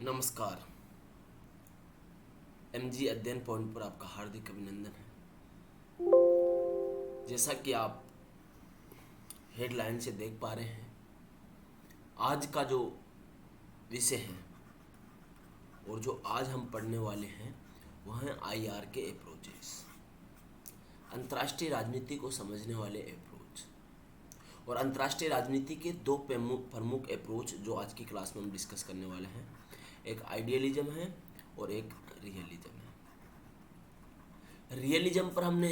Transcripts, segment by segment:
नमस्कार। एमजी अध्ययन पॉइंट पर आपका हार्दिक अभिनंदन है। जैसा कि आप हेडलाइन से देख पा रहे हैं, आज का जो विषय है और जो आज हम पढ़ने वाले हैं वह है आईआर के अप्रोचेस, अंतर्राष्ट्रीय राजनीति को समझने वाले अप्रोच। और अंतर्राष्ट्रीय राजनीति के दो प्रमुख अप्रोच जो आज की क्लास में हम डिस्कस करने वाले हैं, एक आइडियलिज्म है और एक रियलिज्म है। रियलिज्म पर हमने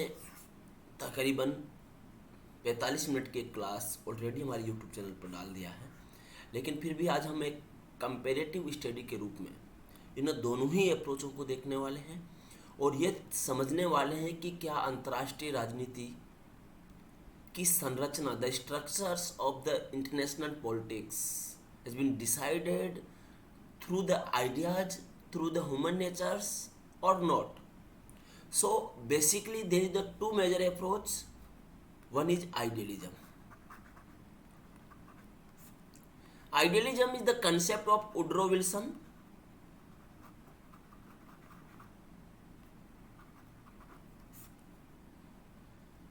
तकरीबन 45 मिनट की क्लास ऑलरेडी हमारे यूट्यूब चैनल पर डाल दिया है, लेकिन फिर भी आज हम एक कंपेरेटिव स्टडी के रूप में इन दोनों ही अप्रोचों को देखने वाले हैं और ये समझने वाले हैं कि क्या अंतर्राष्ट्रीय राजनीति की संरचना, the structures of the international politics has been decided through the ideas, through the human natures or not. So basically there is the two major approach. One is idealism. Idealism is the concept of Woodrow Wilson,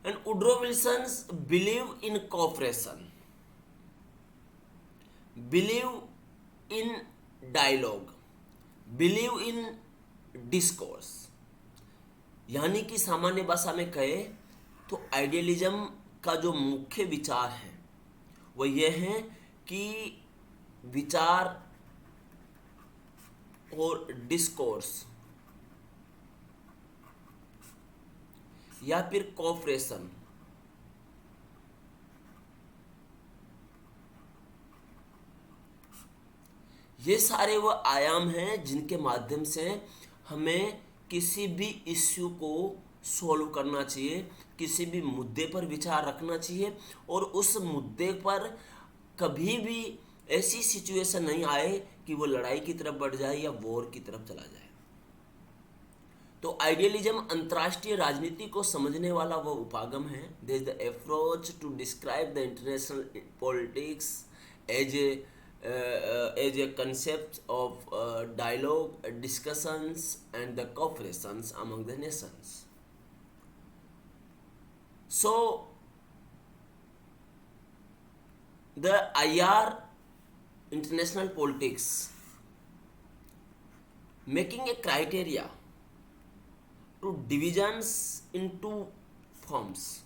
and Woodrow Wilson's believe in cooperation, believe in dialogue, believe in discourse. यानी कि सामान्य भाषा में कहे तो idealism का जो मुख्य विचार है वो ये है कि विचार और डिस्कोर्स या फिर कोऑपरेशन ये सारे वो आयाम हैं जिनके माध्यम से हमें किसी भी इश्यू को सॉल्व करना चाहिए, किसी भी मुद्दे पर विचार रखना चाहिए और उस मुद्दे पर कभी भी ऐसी सिचुएशन नहीं आए कि वो लड़ाई की तरफ बढ़ जाए या वॉर की तरफ चला जाए। तो आइडियलिज्म अंतर्राष्ट्रीय राजनीति को समझने वाला वो उपागम है। There is the approach to describe the international politics as a concept of dialogue, discussions and the cooperations among the nations. So the IR, international politics, making a criteria to divisions into forms.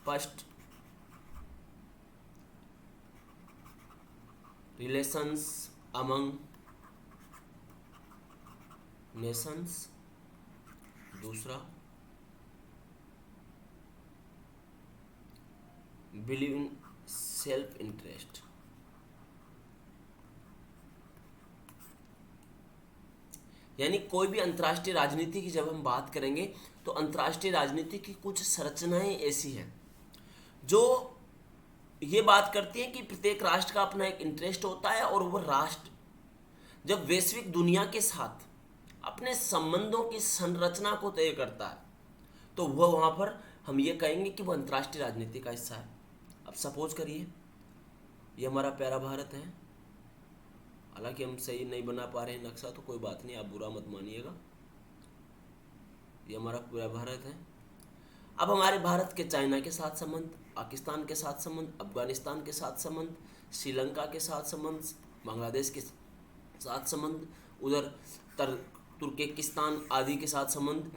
First, relations among nations. दूसरा, believe in self interest. यानी कोई भी अंतर्राष्ट्रीय राजनीति की जब हम बात करेंगे तो अंतर्राष्ट्रीय राजनीति की कुछ संरचनाएं ऐसी हैं जो ये बात करती हैं कि प्रत्येक राष्ट्र का अपना एक इंटरेस्ट होता है और वह राष्ट्र जब वैश्विक दुनिया के साथ अपने संबंधों की संरचना को तय करता है तो वह वहाँ पर हम ये कहेंगे कि वह अंतर्राष्ट्रीय राजनीति का हिस्सा है। अब सपोज करिए ये हमारा प्यारा भारत है, हालांकि हम सही नहीं बना पा रहे हैं नक्शा, तो कोई बात नहीं, आप बुरा मत मानिएगा। ये हमारा पूरा भारत है। अब हमारे भारत के चाइना के साथ संबंध, पाकिस्तान के साथ संबंध, अफगानिस्तान के साथ संबंध, श्रीलंका के साथ संबंध, बांग्लादेश के साथ संबंध, उधर तुर्किस्तान आदि के साथ संबंध।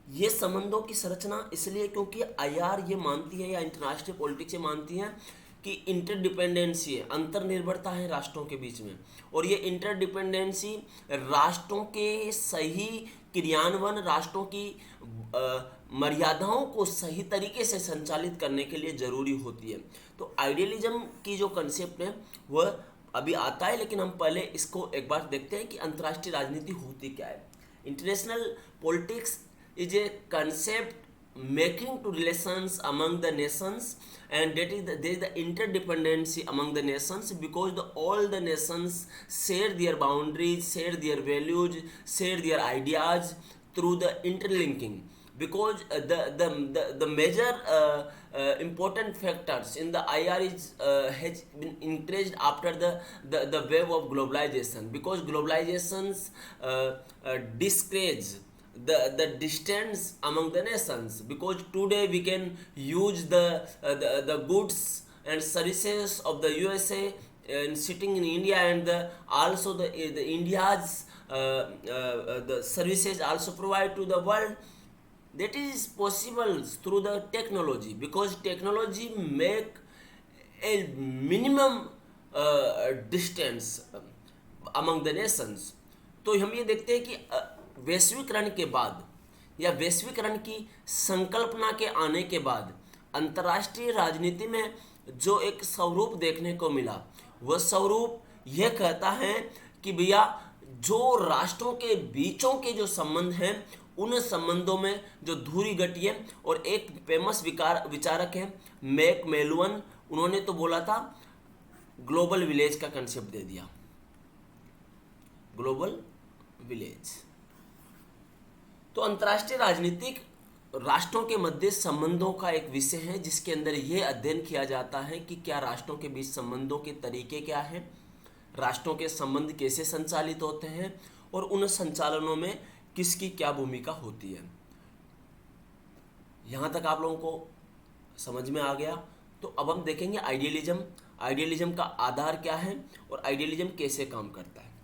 ये संबंधों की संरचना इसलिए क्योंकि आईआर ये मानती है या इंटरनेशनल पॉलिटिक्स ये मानती है कि इंटरडिपेंडेंसी है, अंतर्निर्भरता है राष्ट्रों के बीच में, और ये इंटरडिपेंडेंसी राष्ट्रों के सही क्रियान्वयन, राष्ट्रों की मर्यादाओं को सही तरीके से संचालित करने के लिए ज़रूरी होती है। तो आइडियलिज्म की जो कंसेप्ट है वह अभी आता है, लेकिन हम पहले इसको एक बार देखते हैं कि अंतर्राष्ट्रीय राजनीति होती क्या है। International politics is a concept making to relations among the nations, and that is there is the interdependency among the nations because all the nations share their boundaries, share their values, share their ideas through the interlinking because the major important factors in the IR is has been increased after the wave of globalization, because globalizations discourage the distance among the nations, because today we can use the goods and services of the USA and sitting in India, and also the India's the services also provide to the world. That is possible through the technology, because technology make a minimum distance among the nations. तो हम ये देखते हैं कि वैश्वीकरण के बाद या वैश्वीकरण की संकल्पना के आने के बाद अंतर्राष्ट्रीय राजनीति में जो एक स्वरूप देखने को मिला, वह स्वरूप यह कहता है कि भैया जो राष्ट्रों के बीचों के जो संबंध हैं, उन संबंधों में जो धूरी गटी है। और एक फेमस विचारक है मैकमेलुअन, उन्होंने तो बोला था ग्लोबल विलेज का कंसेप्ट दे दिया, ग्लोबल विलेज। तो अंतर्राष्ट्रीय राजनीतिक राष्ट्रों के मध्य संबंधों का एक विषय है, जिसके अंदर यह अध्ययन किया जाता है कि क्या राष्ट्रों के बीच संबंधों के तरीके क्या हैं, राष्ट्रों के संबंध कैसे संचालित होते हैं, और उन संचालनों में किसकी क्या भूमिका होती है। यहाँ तक आप लोगों को समझ में आ गया। तो अब हम देखेंगे आइडियलिज्म, आइडियलिज्म का आधार क्या है और आइडियलिज्म कैसे काम करता है।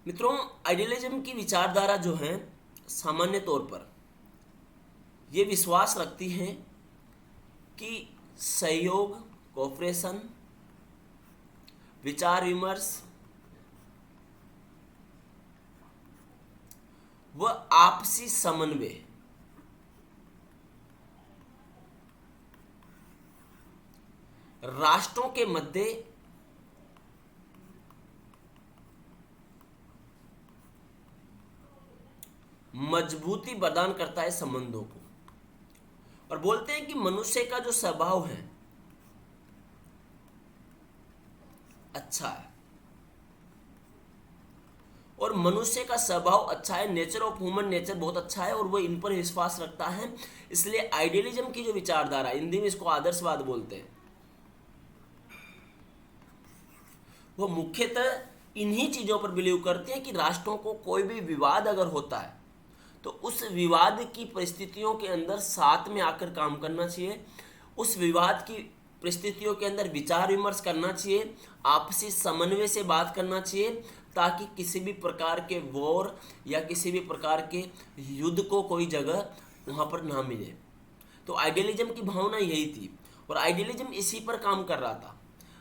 मित्रों, आइडियलिज्म की विचारधारा जो है सामान्य तौर पर ये विश्वास रखती है कि सहयोग, कोऑपरेशन, विचार विमर्श व आपसी समन्वय राष्ट्रों के मध्य मजबूती प्रदान करता है संबंधों को। और बोलते हैं कि मनुष्य का जो स्वभाव है अच्छा है, और मनुष्य का स्वभाव अच्छा है, नेचर ऑफ ह्यूमन नेचर बहुत अच्छा है, और वो इन पर विश्वास रखता है। इसलिए आइडियलिज्म की जो विचारधारा, हिंदी में इसको आदर्शवाद बोलते हैं, वो मुख्यतः इन्हीं चीजों पर बिलीव करते हैं कि राष्ट्रों को कोई भी विवाद अगर होता है तो उस विवाद की परिस्थितियों के अंदर साथ में आकर काम करना चाहिए, उस विवाद की परिस्थितियों के अंदर विचार विमर्श करना चाहिए, आपसी समन्वय से बात करना चाहिए, ताकि किसी भी प्रकार के वॉर या किसी भी प्रकार के युद्ध को कोई जगह वहाँ पर ना मिले। तो आइडियलिज्म की भावना यही थी, और आइडियलिज्म इसी पर काम कर रहा था।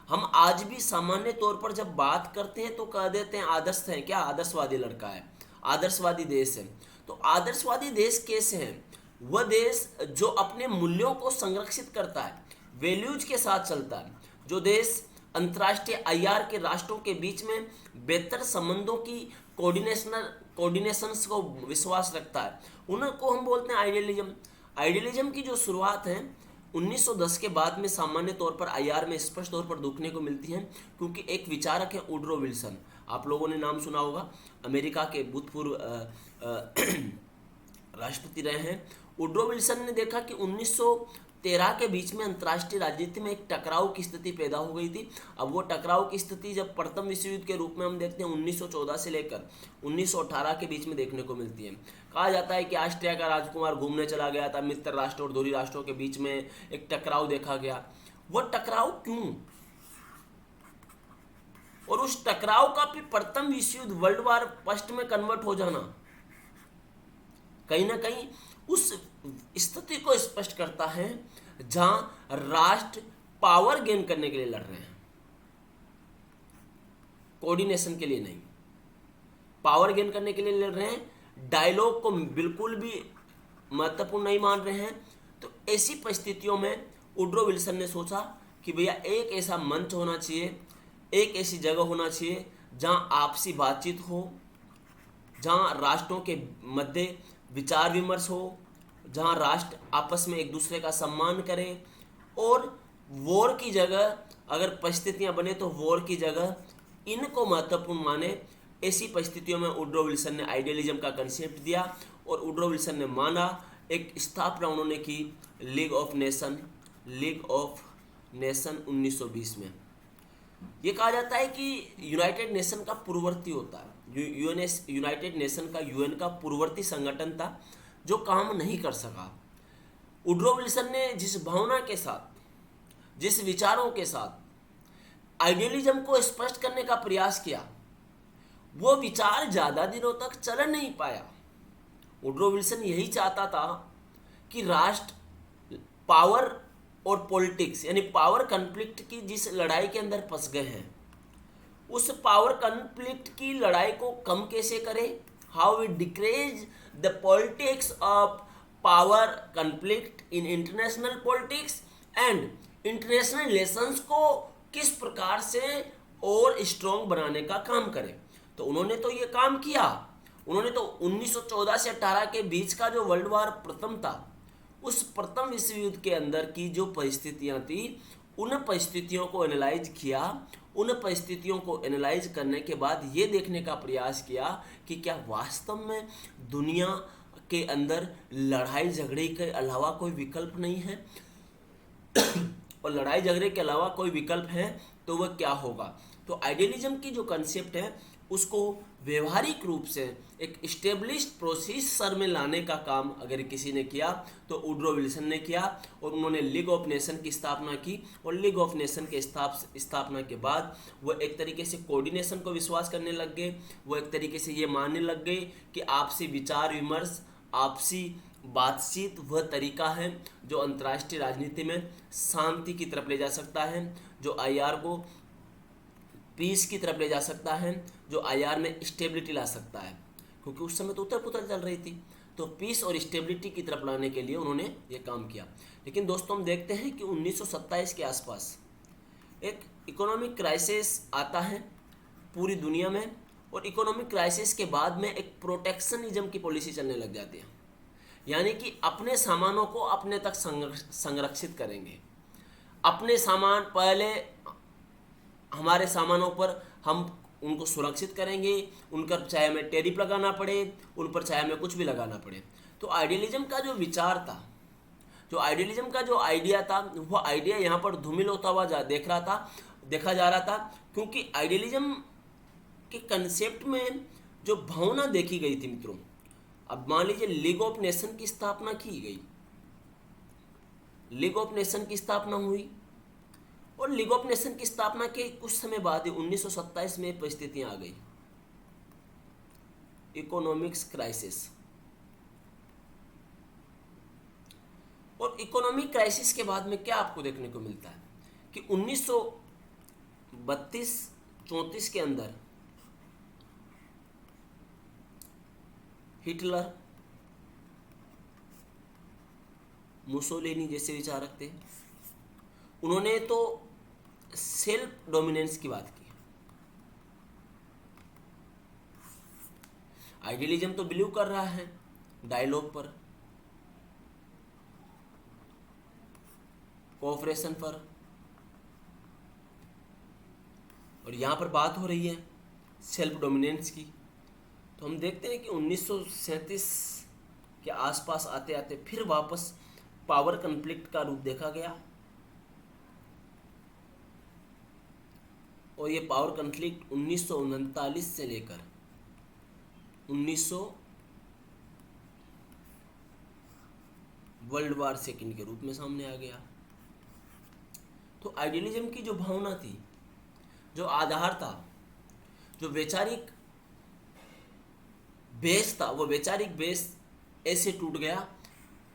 हम आज भी सामान्य तौर पर जब बात करते हैं तो कह देते हैं आदर्श है क्या, आदर्शवादी लड़का है, आदर्शवादी देश है। तो आदर्शवादी देश कैसे है? वह देश जो अपने मूल्यों को संरक्षित करता है, वैल्यूज के साथ चलता है, जो देश अंतर्राष्ट्रीय आईआर के राष्ट्रों के बीच में बेहतर संबंधों की कोऑर्डिनेशंस को विश्वास रखता है, उनको हम बोलते हैं आइडियलिज्म। आइडियलिज्म की जो शुरुआत है 1910 के बाद में सामान्य तौर पर आईआर में स्पष्ट तौर पर देखने को मिलती है, क्योंकि एक विचारक है वुडरो विल्सन, आप लोगों ने नाम सुना होगा, अमेरिका के भूतपूर्व राष्ट्रपति रहे हैं। वुडरो विल्सन ने देखा कि 1913 के बीच में अंतर्राष्ट्रीय राजनीति में एक टकराव की स्थिति पैदा हो गई थी। अब वो टकराव की स्थिति जब प्रथम विश्व युद्ध के रूप में हम देखते हैं 1914 से लेकर 1918 के बीच में देखने को मिलती है। कहा जाता है कि ऑस्ट्रिया का राजकुमार घूमने चला गया था, मित्र राष्ट्र और धुरी राष्ट्रों के बीच में एक टकराव देखा गया। वो टकराव क्यों? और उस टकराव का भी प्रथम विश्व युद्ध वर्ल्ड वार फर्स्ट में कन्वर्ट हो जाना कहीं ना कहीं उस स्थिति को स्पष्ट करता है जहां राष्ट्र पावर गेन करने के लिए लड़ रहे हैं, कोऑर्डिनेशन के लिए नहीं, पावर गेन करने के लिए लड़ रहे हैं, डायलॉग को बिल्कुल भी महत्वपूर्ण नहीं मान रहे हैं। तो ऐसी परिस्थितियों में वुडरो विल्सन ने सोचा कि भैया एक ऐसा मंच होना चाहिए, एक ऐसी जगह होना चाहिए जहां आपसी बातचीत हो, जहां राष्ट्रों के मध्य विचार विमर्श हो, जहां राष्ट्र आपस में एक दूसरे का सम्मान करें, और वॉर की जगह अगर परिस्थितियां बने तो वॉर की जगह इनको महत्वपूर्ण माने। ऐसी परिस्थितियों में वुडरो विल्सन ने आइडियलिज्म का कंसेप्ट दिया, और वुडरो विल्सन ने माना। एक स्थापना उन्होंने की लीग ऑफ नेशन 1920 में। ये कहा जाता है कि यूनाइटेड नेशन का पूर्ववर्ती होता है। यूनाइटेड नेशन का यूएन का पूर्ववर्ती संगठन था जो काम नहीं कर सका। वुडरो विल्सन ने जिस भावना के साथ, जिस विचारों के साथ आइडियलिज्म को स्पष्ट करने का प्रयास किया, वो विचार ज़्यादा दिनों तक चल नहीं पाया। वुडरो विल्सन यही चाहता था कि राष्ट्र पावर और पॉलिटिक्स यानी पावर कन्फ्लिक्ट की जिस लड़ाई के अंदर फंस गए हैं, उस पावर कन्फ्लिक्ट की लड़ाई को कम कैसे करें, how we decrease the politics of power conflict in international politics and international relations को किस प्रकार से और स्ट्रॉन्ग बनाने का काम करें। तो उन्होंने तो ये काम किया। उन्होंने तो 1914 से 18 के बीच का जो वर्ल्ड वार प्रथम था, उस प्रथम विश्व युद्ध के अंदर की जो परिस्थितियां थी, उन परिस्थितियों को एनालाइज किया। उन परिस्थितियों को एनालाइज करने के बाद ये देखने का प्रयास किया कि क्या वास्तव में दुनिया के अंदर लड़ाई झगड़े के अलावा कोई विकल्प नहीं है और लड़ाई झगड़े के अलावा कोई विकल्प है तो वह क्या होगा। तो आइडियलिज्म की जो कंसेप्ट है उसको व्यवहारिक रूप से एक स्टेब्लिश्ड प्रोसीजर में लाने का काम अगर किसी ने किया तो वुडरो विल्सन ने किया। और उन्होंने लीग ऑफ नेशन की स्थापना की और लीग ऑफ नेशन के स्थापना के बाद वो एक तरीके से कोऑर्डिनेशन को विश्वास करने लग गए। वो एक तरीके से ये मानने लग गए कि आपसी विचार विमर्श, आपसी बातचीत वह तरीका है जो अंतर्राष्ट्रीय राजनीति में शांति की तरफ ले जा सकता है, जो आईआर को पीस की तरफ ले जा सकता है, जो आईआर में स्टेबिलिटी ला सकता है। क्योंकि उस समय तो उथल पुथल चल रही थी, तो पीस और स्टेबिलिटी की तरफ लाने के लिए उन्होंने ये काम किया। लेकिन दोस्तों हम देखते हैं कि 1927 के आसपास एक इकोनॉमिक क्राइसिस आता है पूरी दुनिया में, और इकोनॉमिक क्राइसिस के बाद में एक प्रोटेक्शनिज्म की पॉलिसी चलने लग जाती है। यानी कि अपने सामानों को अपने तक संरक्षित करेंगे। अपने सामान पहले, हमारे सामानों पर हम उनको सुरक्षित करेंगे, उन पर चाहे हमें टैरिफ लगाना पड़े, उन पर चाहे हमें कुछ भी लगाना पड़े। तो आइडियलिज्म का जो विचार था, जो आइडियलिज्म का जो आइडिया था, वो आइडिया यहाँ पर धूमिल होता हुआ देखा जा रहा था। क्योंकि आइडियलिज्म के कंसेप्ट में जो भावना देखी गई थी मित्रों, अब मान लीजिए लीग ऑफ नेशन की स्थापना की गई, लीग ऑफ नेशन की स्थापना हुई और लीग ऑफ नेशन की स्थापना के कुछ समय बाद ही 1927 में परिस्थितियां आ गई, इकोनॉमिक्स क्राइसिस। और इकोनॉमिक क्राइसिस के बाद में क्या आपको देखने को मिलता है कि 1932-34 के अंदर हिटलर, मुसोलिनी जैसे विचारक थे, उन्होंने तो सेल्फ डोमिनेंस की बात की। आइडियलिज्म तो बिलीव कर रहा है डायलॉग पर, कोऑपरेशन पर, और यहां पर बात हो रही है सेल्फ डोमिनेंस की। तो हम देखते हैं कि 1937 के आसपास आते आते फिर वापस पावर कन्फ्लिक्ट का रूप देखा गया, और ये पावर कन्फ्लिक्ट 1939 से लेकर 1900 वर्ल्ड वार सेकेंड के रूप में सामने आ गया। तो आइडियलिज्म की जो भावना थी, जो आधार था, जो वैचारिक बेस था, वो वैचारिक बेस ऐसे टूट गया।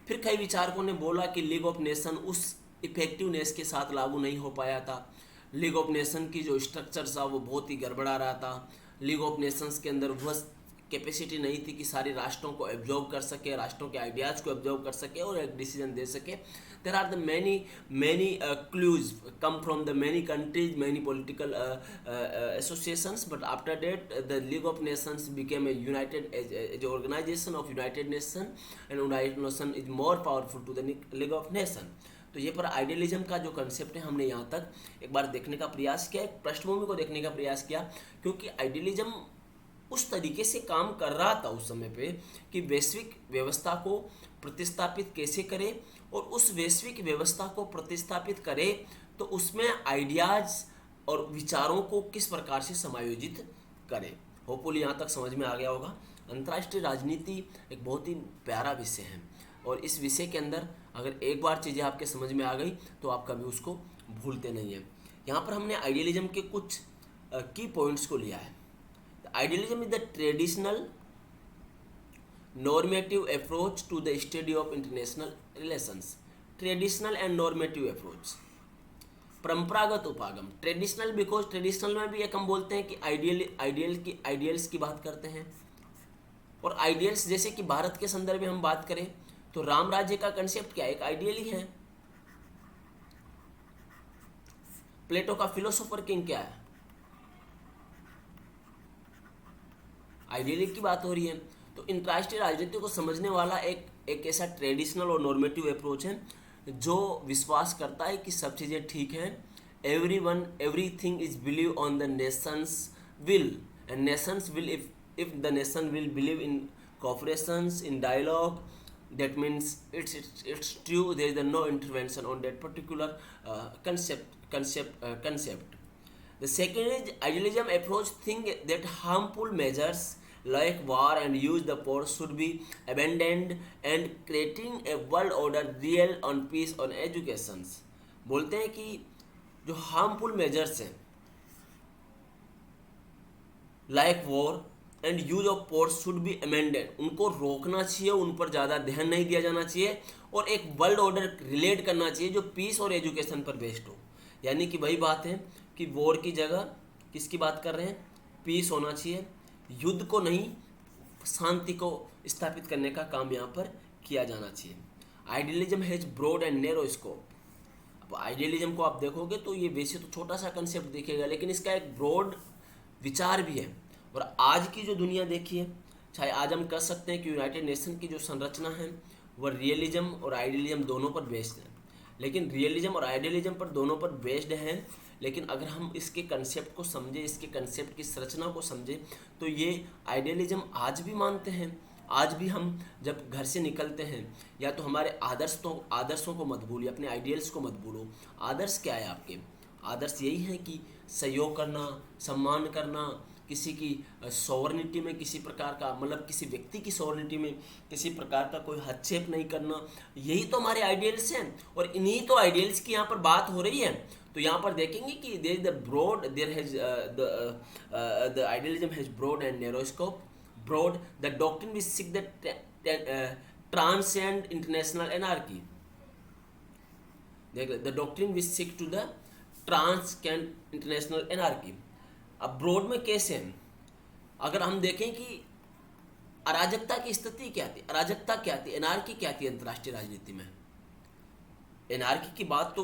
फिर कई विचारकों ने बोला कि लीग ऑफ नेशन उस इफेक्टिवनेस के साथ लागू नहीं हो पाया था। लीग ऑफ नेशन की जो स्ट्रक्चर था वो बहुत ही गड़बड़ा रहा था। लीग ऑफ नेशंस के अंदर वह कैपेसिटी नहीं थी कि सारे राष्ट्रों को एब्जॉर्व कर सके, राष्ट्रों के आइडियाज़ को एब्जॉर्व कर सके और एक डिसीजन दे सके। There are the many clues come from the many countries, many political associations, but after that the league of nations became a united as organization of united nation, and united nation is more powerful to the league of nation. तो ये पर idealism का जो concept है हमने यहाँ तक एक बार देखने का प्रयास किया, एक पृष्ठभूमि को देखने का प्रयास किया, क्योंकि आइडियलिज्म उस तरीके से काम कर रहा था उस समय पे कि वैश्विक व्यवस्था को प्रतिस्थापित कैसे करे, और उस वैश्विक व्यवस्था को प्रतिस्थापित करे तो उसमें आइडियाज़ और विचारों को किस प्रकार से समायोजित करे। होपफुली यहाँ तक समझ में आ गया होगा। अंतर्राष्ट्रीय राजनीति एक बहुत ही प्यारा विषय है, और इस विषय के अंदर अगर एक बार चीज़ें आपके समझ में आ गई तो आप कभी उसको भूलते नहीं हैं। यहाँ पर हमने आइडियलिज्म के कुछ की पॉइंट्स को लिया है। Idealism is the traditional normative approach to the study of international relations. Traditional and normative approach, परंपरागत उपागम। ट्रेडिशनल बिकॉज ट्रेडिशनल में भी एक हम बोलते हैं कि आइडियल्स की बात करते हैं, और आइडियल्स जैसे कि भारत के संदर्भ में हम बात करें तो राम राज्य का कंसेप्ट क्या है, एक आइडियल ही है। प्लेटो का फिलोसोफर किंग क्या है, आइडियल की बात हो रही है। तो अंतर्राष्ट्रीय राजनीति को समझने वाला एक ऐसा ट्रेडिशनल और नॉर्मेटिव अप्रोच है जो विश्वास करता है कि सब चीज़ें ठीक हैं। Everything is believe on the Nations will, and Nations will if the nation will believe in cooperations, in dialogue, that means it's true, there is no intervention on that particular concept. The second is idealism approach think that harmful measures like war and use the force should be abandoned and creating a world order real on peace on education। बोलते हैं कि जो harmful measures हैं like war and use of force should be amended, उनको रोकना चाहिए, उन पर ज़्यादा ध्यान नहीं दिया जाना चाहिए, और एक वर्ल्ड ऑर्डर रिलेट करना चाहिए जो पीस और एजुकेशन पर बेस्ड हो। यानी कि वही बात है कि वॉर की जगह किसकी बात कर रहे हैं, पीस होना चाहिए, युद्ध को नहीं, शांति को स्थापित करने का काम यहाँ पर किया जाना चाहिए। Idealism has broad and narrow scope. अब आइडियलिज्म को आप देखोगे तो ये वैसे तो छोटा सा कंसेप्ट दिखेगा, लेकिन इसका एक ब्रॉड विचार भी है। और आज की जो दुनिया देखिए, चाहे आज हम कह सकते हैं कि यूनाइटेड नेशन की जो संरचना है वह रियलिज्म और आइडियलिज्म दोनों पर बेस्ड है, लेकिन रियलिज्म और आइडियलिज्म पर दोनों पर बेस्ड है, लेकिन अगर हम इसके कंसेप्ट को समझे, इसके कंसेप्ट की संरचना को समझे, तो ये आइडियलिज्म आज भी मानते हैं। आज भी हम जब घर से निकलते हैं, या तो हमारे आदर्शों को मत भूलिए, अपने आइडियल्स को मत भूलो। आदर्श क्या है आपके? आदर्श यही है कि सहयोग करना, सम्मान करना, किसी की सॉवरेनिटी में किसी प्रकार का, मतलब किसी व्यक्ति की सॉवरेनिटी में किसी प्रकार का कोई हस्तक्षेप नहीं करना, यही तो हमारे आइडियल्स हैं। और इन्हीं तो आइडियल्स की यहाँ पर बात हो रही है। तो यहाँ पर देखेंगे कि there is the broad, there has the idealism has broad and narrow scope. Broad, the doctrine which seek the transcend international anarchy. देख, the doctrine which seek to the transcend international anarchy. अब broad में कैसे हैं? अगर हम देखें कि अराजकता की स्थिति क्या थी, अराजकता क्या थी, एनार्की क्या थी अंतर्राष्ट्रीय राजनीति में। एनार्की की बात तो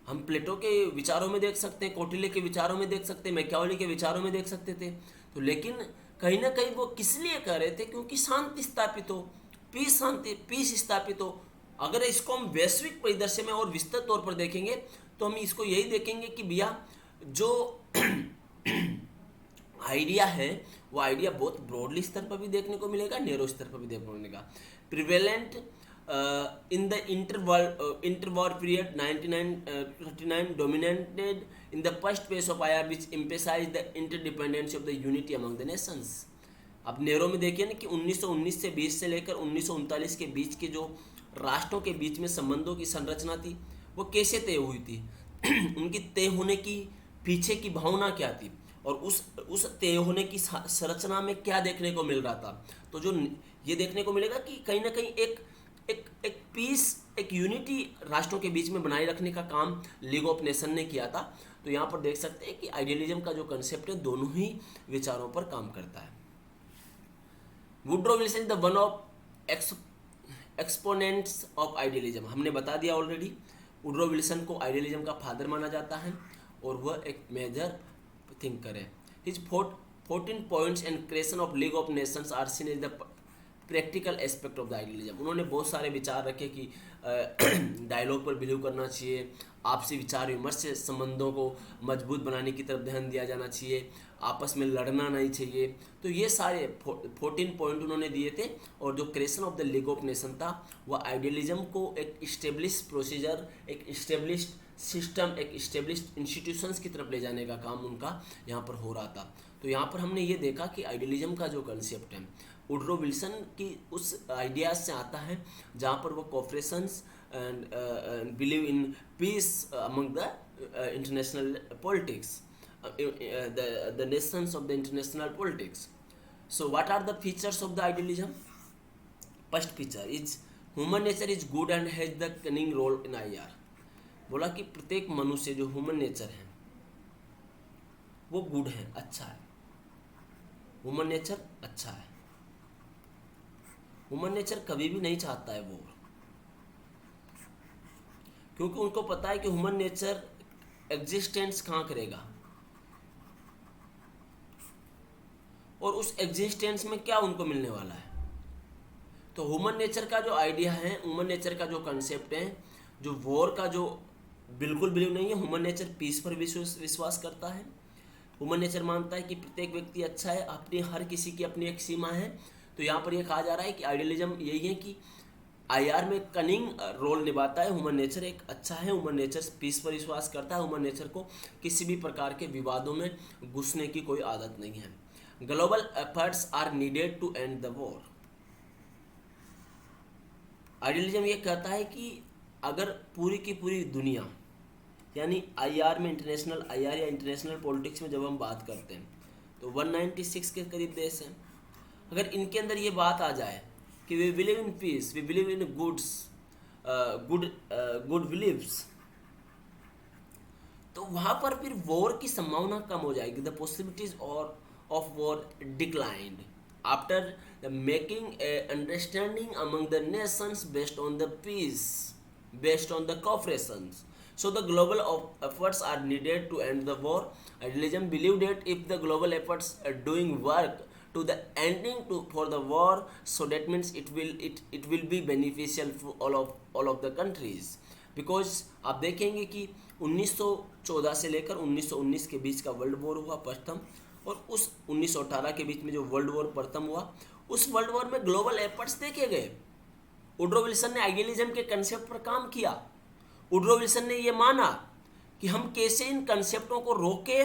हम प्लेटो के विचारों में देख सकते हैं, कौटिल्य के विचारों में देख सकते हैं, मैकियावेली के विचारों में देख सकते थे। तो लेकिन कहीं ना कहीं वो किस लिए कह रहे थे? क्योंकि शांति स्थापित हो, पीस स्थापित हो। अगर इसको हम वैश्विक परिदृश्य में और विस्तृत तौर पर देखेंगे तो हम इसको यही देखेंगे कि भैया जो आइडिया है वो आइडिया बहुत ब्रॉडली स्तर पर भी देखने को मिलेगा, नैरो स्तर पर भी देखने को मिलेगा। Prevalent in the interwar period 1939 dominated in the first phase of IR which emphasized the interdependence of the unity among the nations। अब नैरो में देखिए ना कि 1919 से 20 से लेकर 1939 के बीच के जो राष्ट्रों के बीच में संबंधों की संरचना थी वो कैसे तय हुई थी उनकी तय होने की पीछे की भावना क्या थी, और उस तय होने की संरचना में क्या देखने को मिल रहा था। तो जो ये देखने को मिलेगा कि कहीं ना कहीं एक पीस, एक यूनिटी राष्ट्रों के बीच में बनाए रखने का काम लीग ऑफ नेशन ने किया था। तो यहाँ पर देख सकते हैं कि आइडियलिज्म का जो कंसेप्ट है दोनों ही विचारों पर काम करता है। Woodrow Wilson is the one of exponents of idealism. हमने बता दिया ऑलरेडी, वुड्रो विल्सन को आइडियलिज्म का फादर माना जाता है और वह एक मेजर थिंकर है। His 14 points and creation of league of nations are seen as the practical aspect of the idealism. उन्होंने बहुत सारे विचार रखे कि डायलॉग पर बिलीव करना चाहिए, आपसी विचार विमर्श से संबंधों को मजबूत बनाने की तरफ ध्यान दिया जाना चाहिए, आपस में लड़ना नहीं चाहिए। तो ये सारे 14 पॉइंट उन्होंने दिए थे। और जो creation of the league of nation था वह आइडियलिज्म को एक इस्टेब्लिश प्रोसीजर, एक इस्टेब्लिश्ड सिस्टम, एक इस्टेब्लिश्ड इंस्टीट्यूशंस की तरफ ले जाने का काम उनका यहाँ पर हो रहा था। तो यहाँ पर हमने ये देखा कि आइडियलिज्म का जो कंसेप्ट है वुडरो विल्सन की उस आइडियाज से आता है, जहाँ पर वो cooperations and believe in peace among the international politics, the nations of the international politics. So what are the features of the idealism? First feature is human nature is good and has the cunning role in IR. बोला कि प्रत्येक मनुष्य जो human nature है वो good है, अच्छा है। ह्यूमन नेचर अच्छा है। ह्यूमन नेचर कभी भी नहीं चाहता है वो, क्योंकि उनको पता है कि ह्यूमन नेचर एग्जिस्टेंस कहाँ करेगा और उस एग्जिस्टेंस में क्या उनको मिलने वाला है। तो ह्यूमन नेचर का जो आइडिया है, ह्यूमन नेचर का जो कंसेप्ट है, जो वॉर का जो बिल्कुल बिलीव नहीं है। ह्यूमन नेचर पीस पर विश्वास करता है। ह्यूमन नेचर मानता है कि प्रत्येक व्यक्ति अच्छा है, अपनी हर किसी की अपनी एक सीमा है। तो यहाँ पर यह कहा जा रहा है कि आइडियलिज्म यही है कि आईआर में कनिंग रोल निभाता है। ह्यूमन नेचर एक अच्छा है, ह्यूमन नेचर पीस पर विश्वास करता है, ह्यूमन नेचर को किसी भी प्रकार के विवादों में घुसने की कोई आदत नहीं है। Global efforts are needed to end the war. Idealism ये कहता है कि अगर पूरी की पूरी दुनिया, यानी आईआर में इंटरनेशनल आईआर या इंटरनेशनल पॉलिटिक्स में जब हम बात करते हैं तो 196 के करीब देश हैं, अगर इनके अंदर ये बात आ जाए कि we believe in peace, we believe in good beliefs, तो वहाँ पर फिर वॉर की संभावना कम हो जाएगी। द पॉसिबिलिटीज और of war declined after the making a understanding among the nations based on the peace, based on the cooperations. So the global efforts are needed to end the war. Idealism believed that if the global efforts are doing work to the ending for the war, so that means it will be beneficial for all of the countries. Because आप देखेंगे कि 1914 से लेकर 1919 के बीच का world war हुआ प्रथम, और उस 1918 के बीच में जो वर्ल्ड वॉर प्रथम हुआ, उस वर्ल्ड वॉर में ग्लोबल एफर्ट्स देखे गए। वुडरो विल्सन ने आइडियलिज्म के कंसेप्ट पर काम किया। वुडरो विल्सन ने यह माना कि हम कैसे इन कंसेप्टों को रोके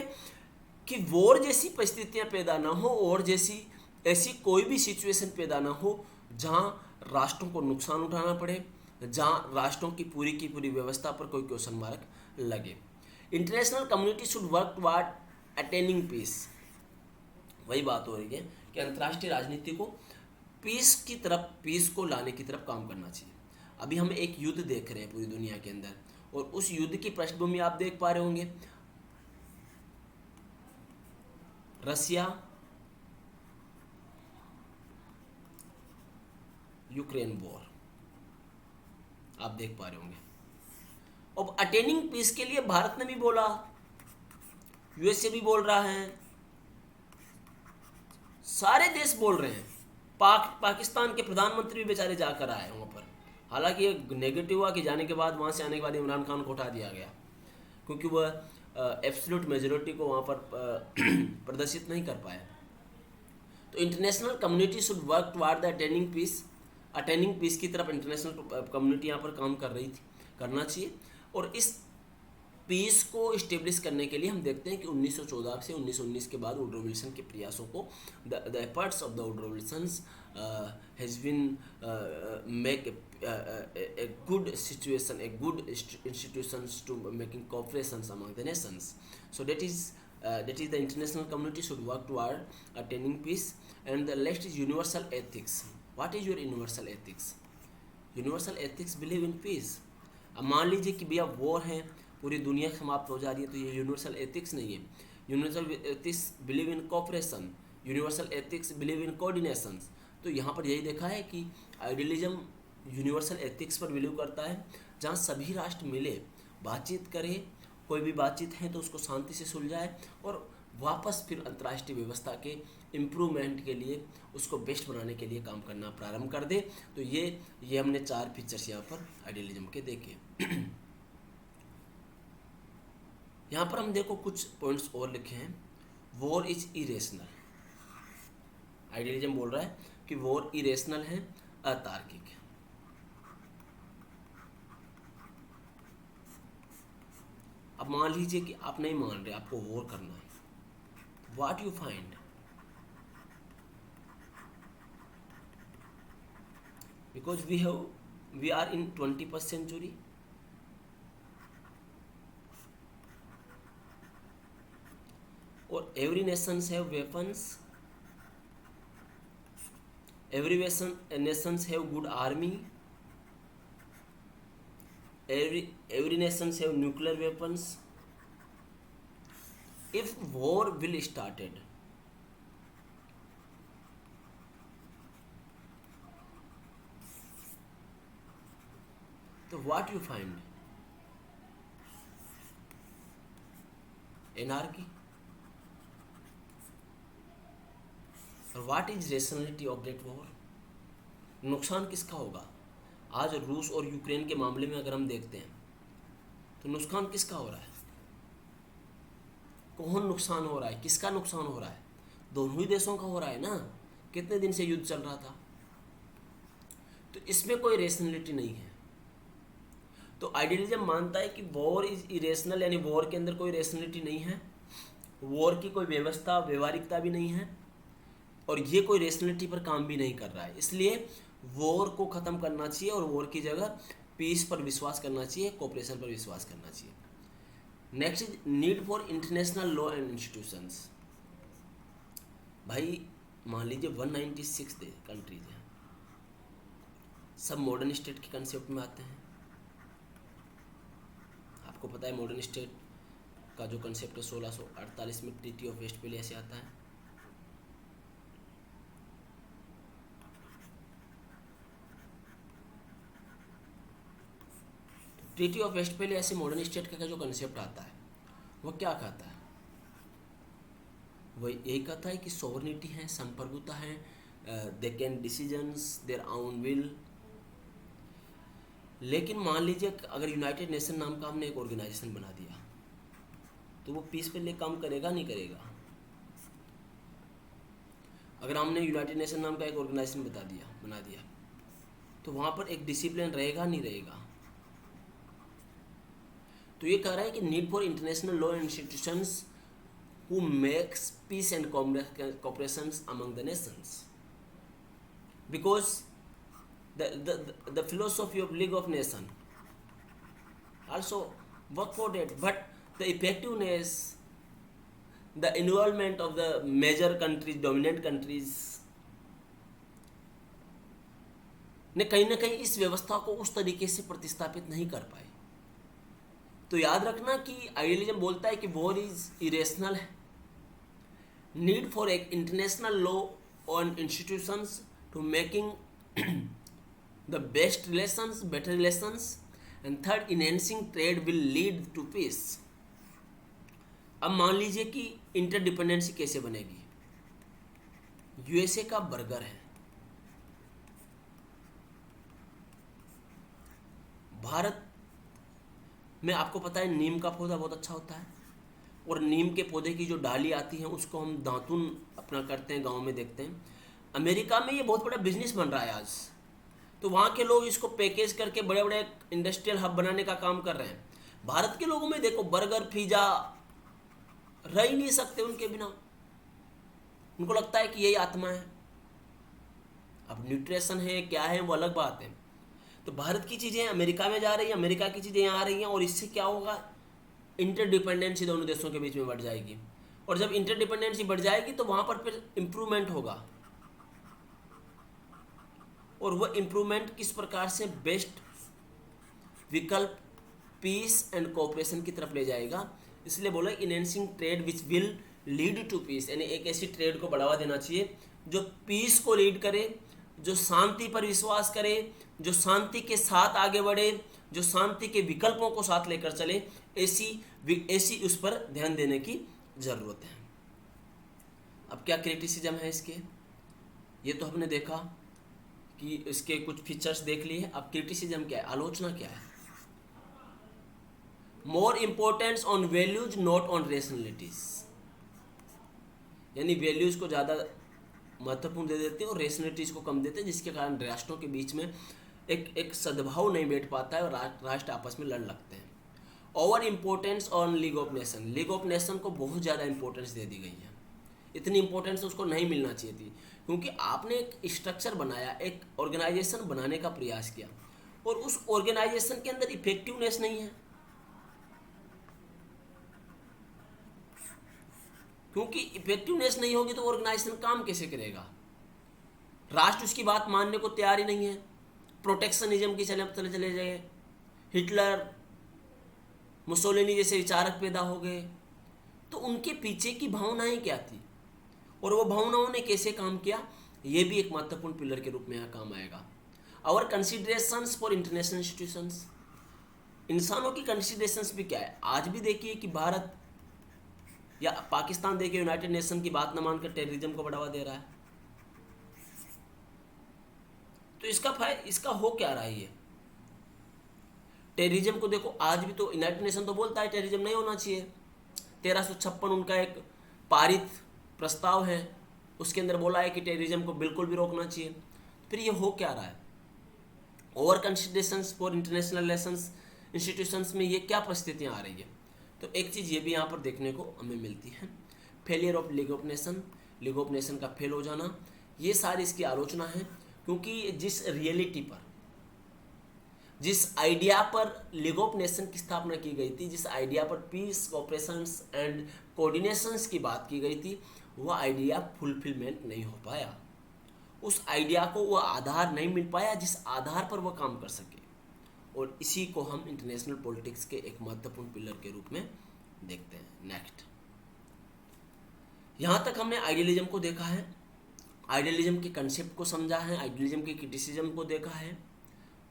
कि वॉर जैसी परिस्थितियां पैदा ना हो और ऐसी कोई भी सिचुएशन पैदा ना हो जहां राष्ट्रों को नुकसान उठाना पड़े, जहां राष्ट्रों की पूरी व्यवस्था पर कोई क्वेश्चन मार्क लगे। International community should work toward attaining peace. वही बात हो रही है कि अंतर्राष्ट्रीय राजनीति को पीस को लाने की तरफ काम करना चाहिए। अभी हम एक युद्ध देख रहे हैं पूरी दुनिया के अंदर, और उस युद्ध की पृष्ठभूमि आप देख पा रहे होंगे, रसिया यूक्रेन वॉर, आप देख पा रहे होंगे। अब अटेनिंग पीस के लिए भारत ने भी बोला, यूएसए भी बोल रहा है, सारे देश बोल रहे हैं। पाकिस्तान के प्रधानमंत्री भी बेचारे जाकर आए वहां पर। हालांकि ये नेगेटिव हुआ कि जाने के बाद, वहाँ से आने के बाद इमरान खान को उठा दिया गया, क्योंकि वह एब्सोल्यूट मेजोरिटी को वहाँ पर प्रदर्शित नहीं कर पाया। तो international community should work toward the attaining peace की तरफ इंटरनेशनल कम्युनिटी यहाँ पर काम करना चाहिए। और इस पीस को इस्टेब्लिश करने के लिए हम देखते हैं कि 1914 से 1919 के बाद वुडरो विल्सन के प्रयासों को, the efforts of the Woodrow Wilsons has been make a good situation, a good institutions to making cooperations among the nations. So that is the international community should work toward attaining peace. And the last is universal ethics. What is your universal ethics? Universal ethics believe in peace. अब मान लीजिए कि भैया war है, पूरी दुनिया समाप्त हो जा रही है, तो ये यूनिवर्सल एथिक्स नहीं है। Universal ethics believe in cooperation, universal ethics believe in coordination. तो यहाँ पर यही देखा है कि आइडियलिज्म यूनिवर्सल एथिक्स पर बिलीव करता है, जहाँ सभी राष्ट्र मिले, बातचीत करें, कोई भी बातचीत है तो उसको शांति से सुलझाए और वापस फिर अंतर्राष्ट्रीय व्यवस्था के इम्प्रूवमेंट के लिए, उसको बेस्ट बनाने के लिए काम करना प्रारंभ कर दे। तो ये हमने 4 फीचर्स यहाँ पर आइडियलिज्म के देखे। यहाँ पर हम देखो कुछ पॉइंट्स और लिखे हैं। War is irrational. आइडियलिज्म बोल रहा है कि वॉर इरेशनल है, अतार्किक है। अब मान लीजिए कि आप नहीं मान रहे, आपको वॉर करना है, what you find, because we are in 21st century, और every nations have weapons, nations have good army, every nations have nuclear weapons. If war will started, so what you find, anarchy, और what is rationality of that war. नुकसान किसका होगा? आज रूस और Ukraine के मामले में अगर हम देखते हैं तो नुकसान किसका हो रहा है? कौन नुकसान हो रहा है? किसका नुकसान हो रहा है? दोनों ही देशों का हो रहा है ना। कितने दिन से युद्ध चल रहा था, तो इसमें कोई रेशनलिटी नहीं है। तो आइडियलिज्म मानता है कि वॉर इज इरेशनल, यानी वॉर के अंदर कोई रेशनलिटी नहीं है, वॉर की कोई व्यवस्था व्यवहारिकता भी नहीं है, और ये कोई रेशनलिटी पर काम भी नहीं कर रहा है। इसलिए वॉर को ख़त्म करना चाहिए और वॉर की जगह पीस पर विश्वास करना चाहिए, कोऑपरेशन पर विश्वास करना चाहिए। Next is need for international law and institutions. भाई मान लीजिए 196 कंट्रीज हैं, सब मॉडर्न स्टेट के कंसेप्ट में आते हैं। आपको पता है मॉडर्न स्टेट का जो कंसेप्ट है 1648 में ट्रीटी ऑफ वेस्टफैलिया से आता है। ट्रीटी ऑफ वेस्टफैलिया से मॉडर्न स्टेट का जो कंसेप्ट आता है वो क्या कहता है? वह यही कहता है कि सोवरेनिटी है, संप्रभुता है, they can decisions their own will. लेकिन मान लीजिए अगर यूनाइटेड नेशन नाम का हमने एक ऑर्गेनाइजेशन बना दिया तो वो पीस पे लिए काम करेगा नहीं करेगा? अगर हमने यूनाइटेड नेशन नाम का एक ऑर्गेनाइजेशन बना दिया तो वहाँ पर एक डिसिप्लिन रहेगा नहीं रहेगा? तो ये कह रहा है कि need for international law and institutions who makes peace and cooperation among the nations, because the philosophy of League of Nations also work for that, but the effectiveness, the involvement of the major countries, dominant countries ने कहीं ना कहीं इस व्यवस्था को उस तरीके से प्रतिस्थापित नहीं कर पाए। तो याद रखना कि आइडियलिज्म बोलता है कि वॉर इज इरेशनल है, नीड फॉर एक international law on institutions to making the best relations, better relations, and third, enhancing trade will lead to peace. अब मान लीजिए कि इंटरडिपेंडेंसी कैसे बनेगी? यूएसए का बर्गर है, भारत में आपको पता है नीम का पौधा बहुत अच्छा होता है, और नीम के पौधे की जो डाली आती है उसको हम दातुन अपना करते हैं, गांव में देखते हैं। अमेरिका में ये बहुत बड़ा बिजनेस बन रहा है आज, तो वहाँ के लोग इसको पैकेज करके बड़े बड़े इंडस्ट्रियल हब बनाने का काम कर रहे हैं। भारत के लोगों में देखो बर्गर पिज़्ज़ा रह ही नहीं सकते उनके बिना, उनको लगता है कि यही आत्मा है। अब न्यूट्रिशन है क्या है वो अलग बात है। तो भारत की चीज़ें अमेरिका में जा रही हैं, अमेरिका की चीज़ें यहाँ आ रही हैं, और इससे क्या होगा? इंटरडिपेंडेंसी दोनों देशों के बीच में बढ़ जाएगी, और जब इंटरडिपेंडेंसी बढ़ जाएगी तो वहाँ पर फिर इम्प्रूवमेंट होगा, और वह इम्प्रूवमेंट किस प्रकार से बेस्ट विकल्प पीस एंड कोऑपरेशन की तरफ ले जाएगा। इसलिए बोला enhancing trade which will lead to peace, यानी एक ऐसी ट्रेड को बढ़ावा देना चाहिए जो पीस को लीड करे, जो शांति पर विश्वास करे, जो शांति के साथ आगे बढ़े, जो शांति के विकल्पों को साथ लेकर चले। ऐसी उस पर ध्यान देने की ज़रूरत है। अब क्या क्रिटिसिज्म है इसके, ये तो हमने देखा कि इसके कुछ फीचर्स देख लिए। अब क्रिटिसिज्म क्या है, आलोचना क्या है? More importance on values not on rationalities. यानी वैल्यूज को ज़्यादा महत्वपूर्ण दे देते हैं और रेशनलिटीज को कम देते हैं, जिसके कारण राष्ट्रों के बीच में एक सद्भाव नहीं बैठ पाता है और राष्ट्र आपस में लड़ लगते हैं। Over importance on league of nation, league of nation को बहुत ज़्यादा इंपॉर्टेंस दे दी गई है। इतनी इंपॉर्टेंस उसको नहीं मिलना चाहिए थी, क्योंकि आपने एक स्ट्रक्चर बनाया, एक ऑर्गेनाइजेशन बनाने का प्रयास किया और उस ऑर्गेनाइजेशन के अंदर इफेक्टिवनेस नहीं है, क्योंकि इफेक्टिवनेस नहीं होगी तो ऑर्गेनाइजेशन काम कैसे करेगा। राष्ट्र उसकी बात मानने को तैयार ही नहीं है, प्रोटेक्शनिज्म की चले जाए, हिटलर मुसोलिनी जैसे विचारक पैदा हो गए, तो उनके पीछे की भावनाएं क्या थी और वो भावनाओं ने कैसे काम किया, ये भी एक महत्वपूर्ण पिलर के रूप में यहाँ काम आएगा। Our considerations for international institutions, इंसानों की कंसिडरेशंस भी क्या है। आज भी देखिए कि भारत या पाकिस्तान देखिए यूनाइटेड नेशन की बात न मानकर टेररिज्म को बढ़ावा दे रहा है, तो इसका हो क्या रहा है। टेररिज्म को देखो, आज भी तो यूनाइटेड नेशन तो बोलता है टेररिज्म नहीं होना चाहिए, 1356 उनका एक पारित प्रस्ताव है, उसके अंदर बोला है कि टेररिज्म को बिल्कुल भी रोकना चाहिए। फिर ये हो क्या रहा है। Over considerations for international relations institutions में ये क्या परिस्थितियाँ आ रही है। तो एक चीज़ ये भी यहाँ पर देखने को हमें मिलती है, failure of league of nation, league of nation का फेल हो जाना, ये सारी इसकी आलोचना है। क्योंकि जिस रियलिटी पर, जिस आइडिया पर लीग ऑफ नेशन की स्थापना की गई थी, जिस आइडिया पर पीस कोऑपरेशंस एंड कोऑर्डिनेशंस की बात की गई थी, वह आइडिया फुलफिलमेंट नहीं हो पाया, उस आइडिया को वह आधार नहीं मिल पाया जिस आधार पर वह काम कर सके। और इसी को हम इंटरनेशनल पॉलिटिक्स के एक महत्वपूर्ण पिलर के रूप में देखते हैं। नेक्स्ट, यहाँ तक हमने आइडियलिज्म को देखा है, आइडियलिज्म के कंसेप्ट को समझा है, आइडियलिज्म के क्रिटिसिज्म को देखा है।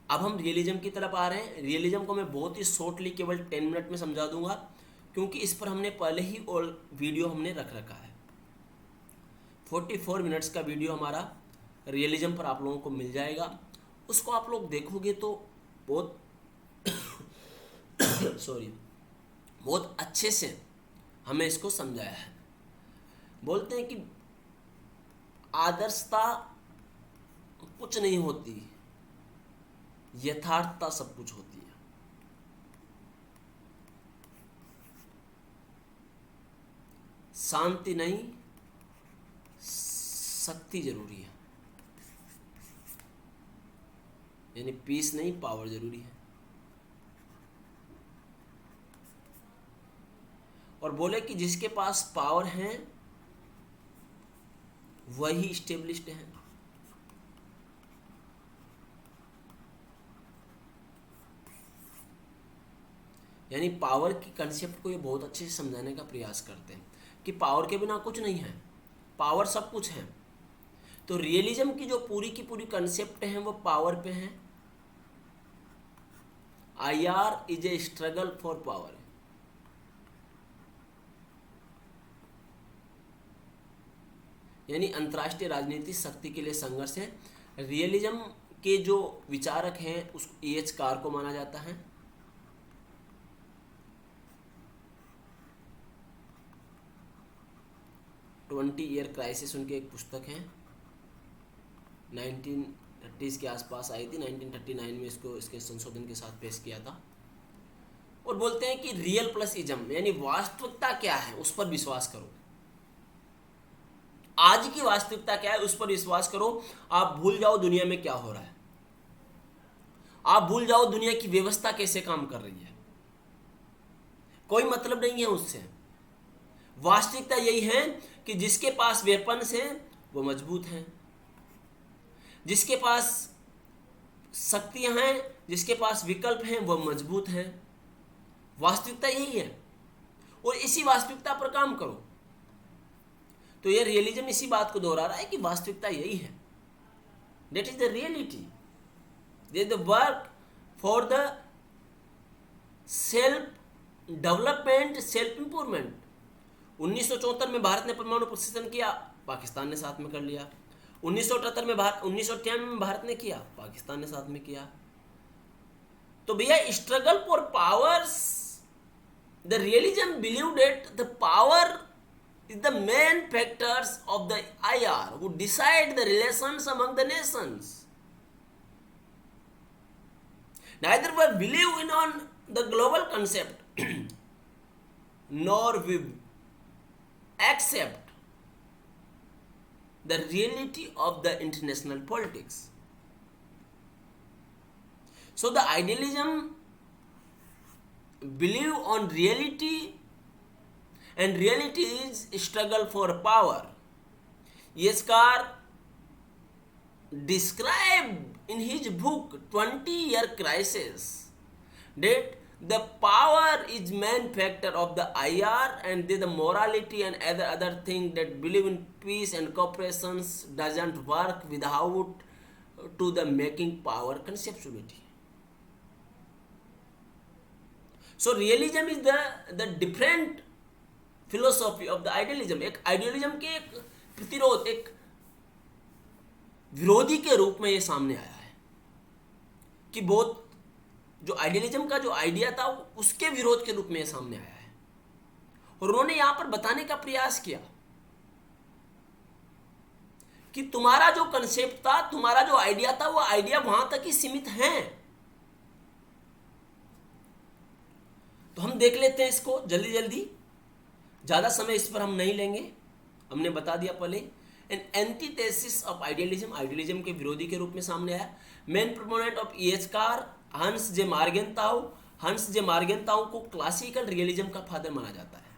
अब हम रियलिज्म की तरफ आ रहे हैं। रियलिज्म को मैं बहुत ही शॉर्टली केवल 10 मिनट में समझा दूंगा, क्योंकि इस पर हमने पहले ही और वीडियो हमने रख रखा है। 44 मिनट्स का वीडियो हमारा रियलिज्म पर आप लोगों को मिल जाएगा, उसको आप लोग देखोगे तो बहुत बहुत अच्छे से हमें इसको समझाया है। बोलते हैं कि आदर्शता कुछ नहीं होती, यथार्थता सब कुछ होती है। शांति नहीं, शक्ति जरूरी है, यानी पीस नहीं, पावर जरूरी है। और बोले कि जिसके पास पावर है वही स्टेब्लिश्ड है। यानी पावर की कंसेप्ट को ये बहुत अच्छे से समझाने का प्रयास करते हैं कि पावर के बिना कुछ नहीं है, पावर सब कुछ है। तो रियलिज्म की जो पूरी की पूरी कंसेप्ट है वो पावर पे है। IR is a struggle for power, यानी अंतर्राष्ट्रीय राजनीति शक्ति के लिए संघर्ष है। रियलिज्म के जो विचारक हैं उस EH कार को माना जाता है। ट्वेंटी ईयर क्राइसिस उनकी एक पुस्तक है, 1930s के आसपास आई थी, 1939 में इसके संशोधन के साथ पेश किया था। और बोलते हैं कि रियल प्लस इज्म, यानी वास्तविकता क्या है उस पर विश्वास करो। आज की वास्तविकता क्या है उस पर विश्वास करो। आप भूल जाओ दुनिया में क्या हो रहा है, आप भूल जाओ दुनिया की व्यवस्था कैसे काम कर रही है, कोई मतलब नहीं है उससे। वास्तविकता यही है कि जिसके पास वेपन्स हैं वो मजबूत हैं, जिसके पास शक्तियां हैं, जिसके पास विकल्प हैं वो मजबूत हैं। वास्तविकता यही है और इसी वास्तविकता पर काम करो। तो ये रियलिज्म इसी बात को दोहरा रहा है कि वास्तविकता यही है, that is the reality, that is the work for the self development, self improvement. 1974 में भारत ने परमाणु प्रशिक्षण किया, पाकिस्तान ने साथ में कर लिया। 1978 में 1998 में भारत ने किया, पाकिस्तान ने साथ में किया। तो भैया struggle for powers, the realism believe that the power is the main factors of the IR who decide the relations among the nations. Neither we believe in on the global concept nor we accept the reality of the international politics. So the idealism believe on reality, and reality is struggle for power. Iyengar described in his book 20-Year Crisis that the power is main factor of the IR, and the morality and other thing that believe in peace and cooperation doesn't work without to the making power conceptuality. So realism is the different philosophy of the idealism. एक idealism के एक प्रतिरोध, एक विरोधी के रूप में ये सामने आया है कि बहुत जो आइडियलिज्म का जो आइडिया था उसके विरोध के रूप में ये सामने आया है, और उन्होंने यहां पर बताने का प्रयास किया कि तुम्हारा जो कंसेप्ट था, तुम्हारा जो आइडिया था, वो आइडिया वहां तक ही सीमित है। तो हम देख लेते हैं इसको जल्दी जल्दी, ज़्यादा समय इस पर हम नहीं लेंगे। हमने बता दिया पहले, an antithesis of idealism, idealism के विरोधी के रूप में सामने आया। मेन प्रोपोनेंट ऑफ इयेस्कार हंस जे मार्गेंताउ। हंस जे मार्गेंताउ को क्लासिकल रियलिज्म का फादर माना जाता है।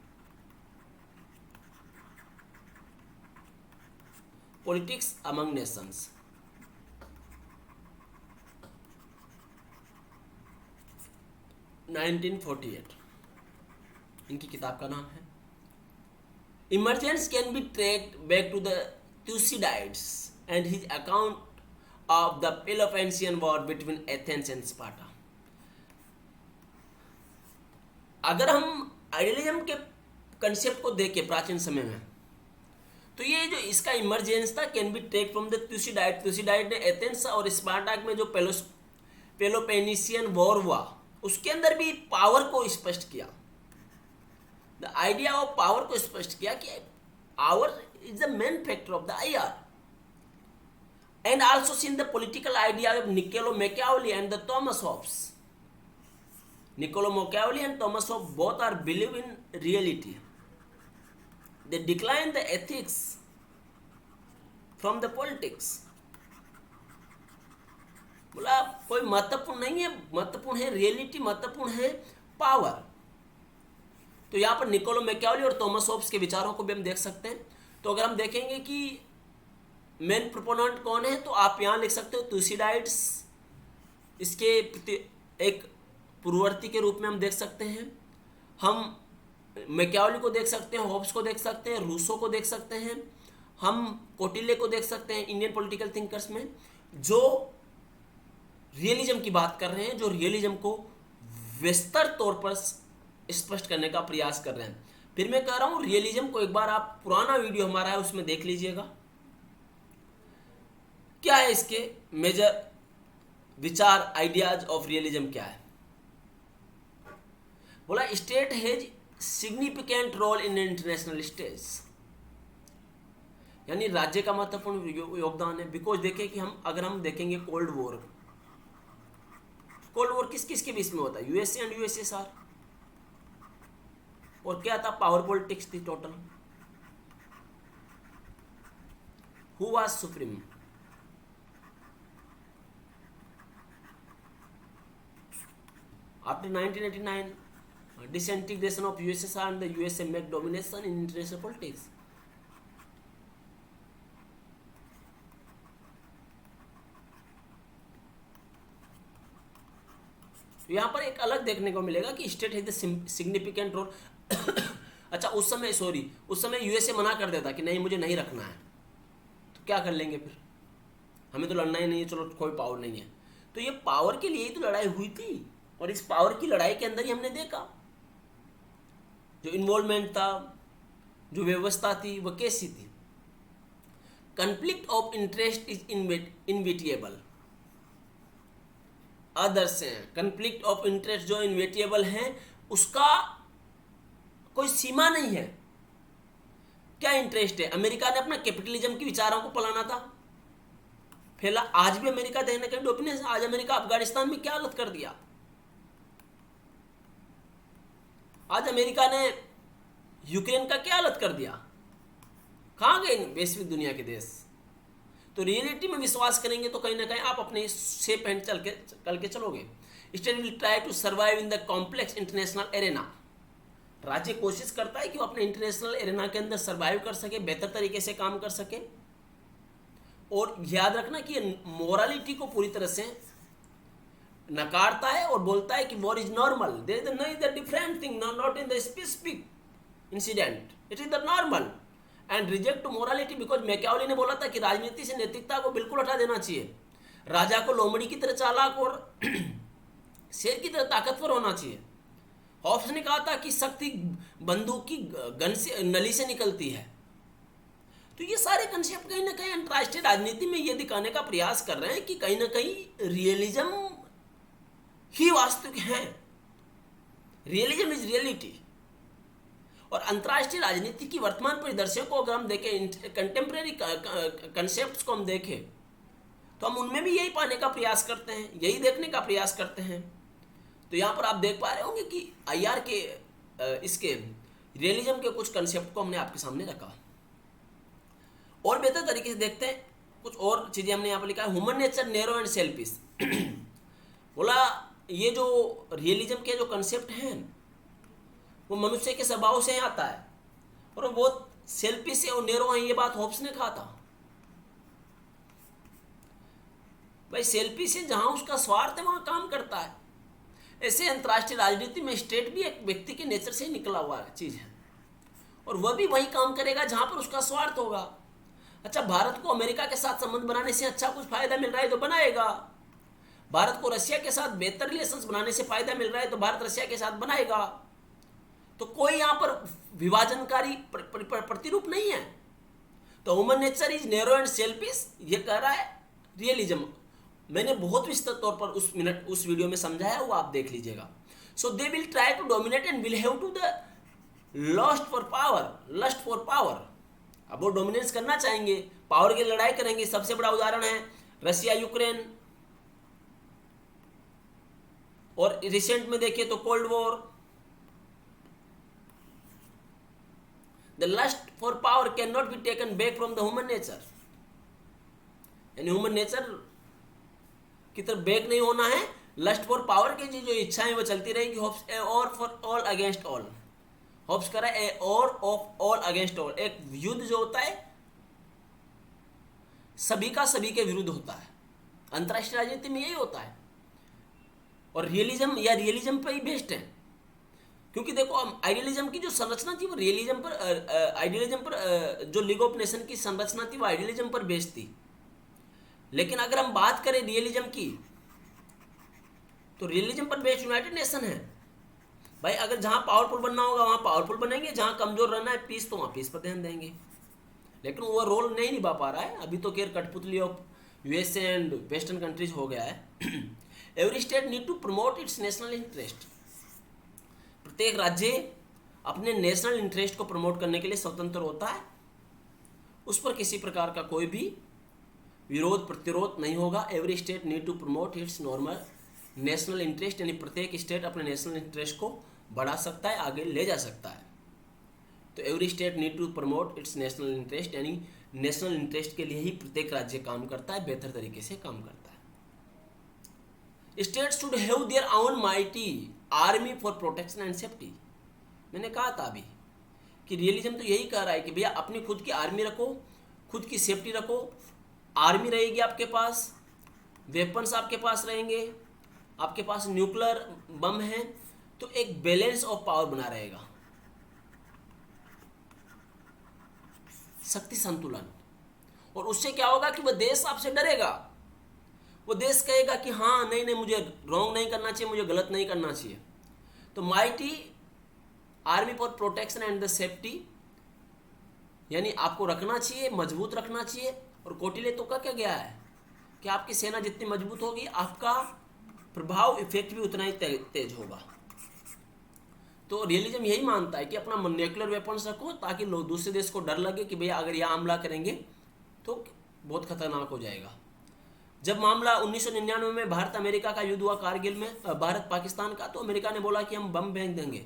पॉलिटिक्स अमंग नेशंस, इनकी किताब का नाम है। Emergence can be tracked back to the Thucydides and his account of the Peloponnesian War between Athens and Sparta. अगर हम आइडियलिज्म के कंसेप्ट को देखें प्राचीन समय में, तो ये जो इसका इमरजेंस था can be take from the Thucydides। Thucydides ने एथेंस और स्पार्टाक में जो पेलोपेनिशियन वॉर हुआ उसके अंदर भी पावर को स्पष्ट किया, द आइडिया ऑफ पावर को स्पष्ट किया कि power is the main factor of the IR, and also seen the political idea of Niccolo Machiavelli and the Thomas Hobbes. Niccolo Machiavelli and Thomas Hobbes both are believe in reality. They decline the ethics from the politics. बोला कोई महत्वपूर्ण नहीं है, महत्वपूर्ण है reality, महत्वपूर्ण है power. तो यहाँ पर निकोलो मैकियावेली और थॉमस होब्स के विचारों को भी हम देख सकते हैं। तो अगर हम देखेंगे कि मेन प्रोपोनेंट कौन है, तो आप यहाँ लिख सकते हो थ्यूसिडाइड्स, इसके एक पूर्ववर्ती के रूप में हम देख सकते हैं। हम मैकियावेली को देख सकते हैं, होब्स को देख सकते हैं, रूसो को देख सकते हैं, हम कोटिल्ले को देख सकते हैं इंडियन पॉलिटिकल थिंकर्स में, जो रियलिज्म की बात कर रहे हैं, जो रियलिज्म को विस्तार तौर पर स्पष्ट करने का प्रयास कर रहे हैं। फिर मैं कह रहा हूं रियलिज्म को एक बार आप पुराना वीडियो हमारा है उसमें देख लीजिएगा, क्या है इसके मेजर विचार, आइडियाज ऑफ रियलिज्म क्या है। बोला state has significant role in international stage, यानी राज्य का महत्वपूर्ण योगदान है। बिकॉज देखिए कि अगर हम देखेंगे कोल्ड वॉर किस किस के बीच में होता है, यूएसए एंड यूएसएसआर, और क्या था, पावर पॉलिटिक्स थी total. Who was supreme, after 1989 disintegration of USSR and the USA make domination in international politics. यहाँ पर एक अलग देखने को मिलेगा कि state has the significant role. अच्छा उस समय यूएसए मना कर देता कि नहीं मुझे नहीं रखना है, तो क्या कर लेंगे फिर, हमें तो लड़ना ही नहीं है, चलो कोई पावर नहीं है। तो ये पावर के लिए ही तो लड़ाई हुई थी, और इस पावर की लड़ाई के अंदर ही हमने देखा जो इन्वॉल्वमेंट था, जो व्यवस्था थी वो कैसी थी। Conflict of interest is inevitable, others हैं कॉन्फ्लिक्ट ऑफ इंटरेस्ट जो इनविटेबल है, उसका कोई सीमा नहीं है। क्या इंटरेस्ट है? अमेरिका ने अपना कैपिटलिज्म की विचारों को फैलाना था, फैला। आज भी अमेरिका देने के डोमिनेंस, आज अमेरिका अफगानिस्तान में क्या हालत कर दिया। आज अमेरिका ने यूक्रेन का क्या हालत कर दिया। कहाँ गए वैश्विक दुनिया के देश। तो रियलिटी में विश्वास करेंगे तो कहीं ना कहीं आप अपने सेफ हैंड चल के चलोगे। State will try to survive in the complex international arena. राज्य कोशिश करता है कि वो अपने इंटरनेशनल एरेना के अंदर सर्वाइव कर सके, बेहतर तरीके से काम कर सके। और याद रखना कि मोरालिटी को पूरी तरह से नकारता है और बोलता है कि war is normal, there is no the different thing, not in the specific incident, it is the normal and reject morality. Because Machiavelli ने बोला था कि राजनीति से नैतिकता को बिल्कुल हटा देना चाहिए। राजा को लोमड़ी की तरह चालाक और शेर की तरह ताकतवर होना चाहिए। हॉब्स ने कहा था कि शक्ति बंदूक की गन से, नली से निकलती है। तो ये सारे कंसेप्ट कहीं ना कहीं अंतर्राष्ट्रीय राजनीति में ये दिखाने का प्रयास कर रहे हैं कि कहीं ना कहीं रियलिज्म ही वास्तविक है। Realism is reality. और अंतर्राष्ट्रीय राजनीति की वर्तमान परिदृश्य को अगर हम देखें, कंटेम्प्रेरी कंसेप्ट को हम देखें, तो हम उनमें भी यही पाने का प्रयास करते हैं, यही देखने का प्रयास करते हैं। तो यहाँ पर आप देख पा रहे होंगे कि आईआर के इसके रियलिज्म के कुछ कंसेप्ट को हमने आपके सामने रखा। और बेहतर तरीके से देखते हैं, कुछ और चीज़ें हमने यहाँ पर लिखा है। Human nature narrow and selfish. बोला ये जो रियलिज्म के जो कंसेप्ट हैं वो मनुष्य के स्वभाव से आता है और वो बहुत सेल्फिश है और नैरो है। ये बात हॉब्स ने कहा था। भाई सेल्फिश है, जहाँ उसका स्वार्थ है वहाँ काम करता है। ऐसे अंतर्राष्ट्रीय राजनीति में स्टेट भी एक व्यक्ति के नेचर से ही निकला हुआ चीज़ है और वह भी वही काम करेगा जहाँ पर उसका स्वार्थ होगा। अच्छा, भारत को अमेरिका के साथ संबंध बनाने से अच्छा कुछ फायदा मिल रहा है तो बनाएगा। भारत को रशिया के साथ बेहतर रिलेशंस बनाने से फायदा मिल रहा है तो भारत रशिया के साथ बनाएगा। तो कोई यहाँ पर विभाजनकारी प्रतिरूप नहीं है। तो human nature is narrow and selfish, ये कह रहा है रियलिज्म। मैंने बहुत विस्तृत तौर पर उस वीडियो में समझाया, वो आप देख लीजिएगा। So they will try to dominate and will have to the lust for power. अब वो डोमिनेंस करना चाहेंगे, पावर की लड़ाई करेंगे। सबसे बड़ा उदाहरण है रशिया यूक्रेन, और रिसेंट में देखिए तो cold war. The lust for power can not be taken back from the human nature. यानी ह्यूमन नेचर की तरफ बैक नहीं होना है। लस्ट फॉर पावर की जो इच्छाएं वो चलती रहेंगी। होप्स ए और for all against all. Hopes करा ए और ऑफ ऑल अगेंस्ट ऑल। एक युद्ध जो होता है सभी का सभी के विरुद्ध होता है। अंतर्राष्ट्रीय राजनीति में यही होता है। और रियलिज्म पर ही बेस्ड है, क्योंकि देखो आइडियलिज्म की जो संरचना थी वो आइडियलिज्म पर जो लीग ऑफ नेशन की संरचना थी वो आइडियलिज्म पर बेस्ड थी। लेकिन अगर हम बात करें रियलिज्म की, तो रियलिज्म पर बेस्ड यूनाइटेड नेशन है। भाई अगर जहाँ पावरफुल बनना होगा वहाँ पावरफुल बनेंगे, जहाँ कमजोर रहना है पीस, तो वहाँ पीस पर ध्यान देंगे। लेकिन वो रोल नहीं निभा पा रहा है अभी तो। खैर कठपुतली of USA and western countries हो गया है। Every state need to promote its national interest. प्रत्येक राज्य अपने नेशनल इंटरेस्ट को प्रमोट करने के लिए स्वतंत्र होता है। उस पर किसी प्रकार का कोई भी विरोध प्रतिरोध नहीं होगा। Every state need to promote its normal national interest, यानी प्रत्येक स्टेट अपने नेशनल इंटरेस्ट को बढ़ा सकता है, आगे ले जा सकता है। तो every state need to promote its national interest, यानी नेशनल इंटरेस्ट के लिए ही प्रत्येक राज्य काम करता है, बेहतर तरीके से काम करता है। States should have their own mighty army for protection and safety. मैंने कहा था अभी कि रियलिज्म तो यही कह रहा है कि भैया अपनी खुद की आर्मी रखो, खुद की सेफ्टी रखो। आर्मी रहेगी आपके पास, वेपन्स आपके पास रहेंगे, आपके पास न्यूक्लियर बम है, तो एक बैलेंस ऑफ पावर बना रहेगा, शक्ति संतुलन। और उससे क्या होगा कि वह देश आपसे डरेगा। वो देश कहेगा कि हाँ नहीं मुझे रॉन्ग नहीं करना चाहिए, मुझे गलत नहीं करना चाहिए। तो mighty army for protection and the safety, यानी आपको रखना चाहिए, मजबूत रखना चाहिए। और कोटिले तो का क्या गया है कि आपकी सेना जितनी मजबूत होगी आपका प्रभाव इफेक्ट भी उतना ही तेज होगा। तो रियलिज्म यही मानता है कि अपना न्यूक्लियर वेपन्स रखो ताकि लोग दूसरे देश को डर लगे कि भैया अगर यहाँ हमला करेंगे तो बहुत खतरनाक हो जाएगा। जब मामला 1999 में भारत अमेरिका का युद्ध हुआ कारगिल में, भारत पाकिस्तान का, तो अमेरिका ने बोला कि हम बम फेंक देंगे,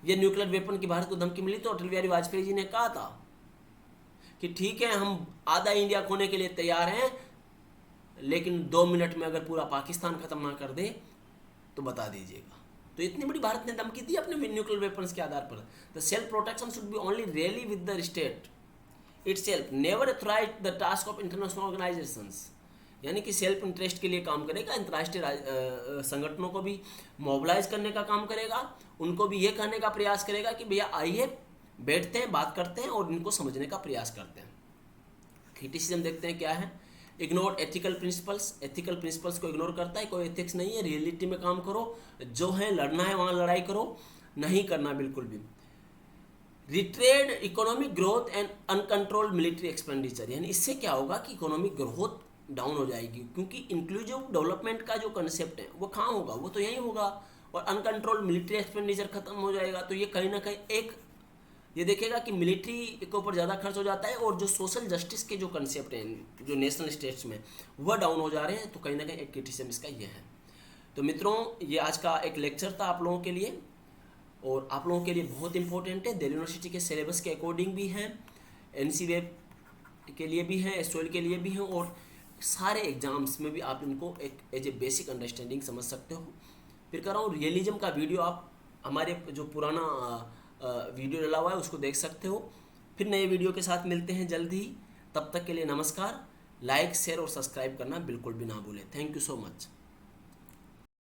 ये न्यूक्लियर वेपन की भारत को धमकी मिली। तो अटल बिहारी वाजपेयी जी ने कहा था कि ठीक है हम आधा इंडिया खोने के लिए तैयार हैं, लेकिन 2 मिनट में अगर पूरा पाकिस्तान खत्म ना कर दे तो बता दीजिएगा। तो इतनी बड़ी भारत ने धमकी दी अपने न्यूक्लियर वेपन्स के आधार पर। The self protection should be only really with the state itself, never authorize the task of international organizations। यानी कि सेल्फ इंटरेस्ट के लिए काम करेगा, अंतर्राष्ट्रीय संगठनों को भी मोबिलाइज करने का काम करेगा, उनको भी ये कहने का प्रयास करेगा कि भैया आइए बैठते हैं, बात करते हैं और इनको समझने का प्रयास करते हैं। क्रिटिसिज्म देखते हैं क्या है। Ignore ethical principles, ethical principles को इग्नोर करता है, कोई एथिक्स नहीं है, रियलिटी में काम करो, जो है लड़ना है वहाँ लड़ाई करो, नहीं करना बिल्कुल भी। Retarded economic growth and uncontrolled military expenditure, यानी इससे क्या होगा कि इकोनॉमिक ग्रोथ डाउन हो जाएगी, क्योंकि इंक्लूसिव डेवलपमेंट का जो कंसेप्ट है वो कहाँ होगा, वो तो यहीं होगा, और अनकंट्रोल्ड मिलिट्री एक्सपेंडिचर खत्म हो जाएगा। तो ये कहीं ना कहीं एक ये देखेगा कि मिलिट्री के ऊपर ज़्यादा खर्च हो जाता है और जो सोशल जस्टिस के जो कंसेप्ट हैं जो नेशनल स्टेट्स में वह डाउन हो जा रहे हैं। तो कहीं ना कहीं एक क्रिटिसिज्म इसका ये है। तो मित्रों, ये आज का एक लेक्चर था आप लोगों के लिए, और आप लोगों के लिए बहुत इंपॉर्टेंट है। दिल्ली यूनिवर्सिटी के सिलेबस के अकॉर्डिंग भी हैं, NC वेब के लिए भी हैं, SOL के लिए भी हैं, और सारे एग्जाम्स में भी आप इनको एक एज ए बेसिक अंडरस्टैंडिंग समझ सकते हो। फिर कह रहा हूँ रियलिज्म का वीडियो आप हमारे जो पुराना वीडियो डला हुआ है उसको देख सकते हो। फिर नए वीडियो के साथ मिलते हैं जल्द ही, तब तक के लिए नमस्कार। लाइक, शेयर और सब्सक्राइब करना बिल्कुल भी ना भूलें। Thank you so much.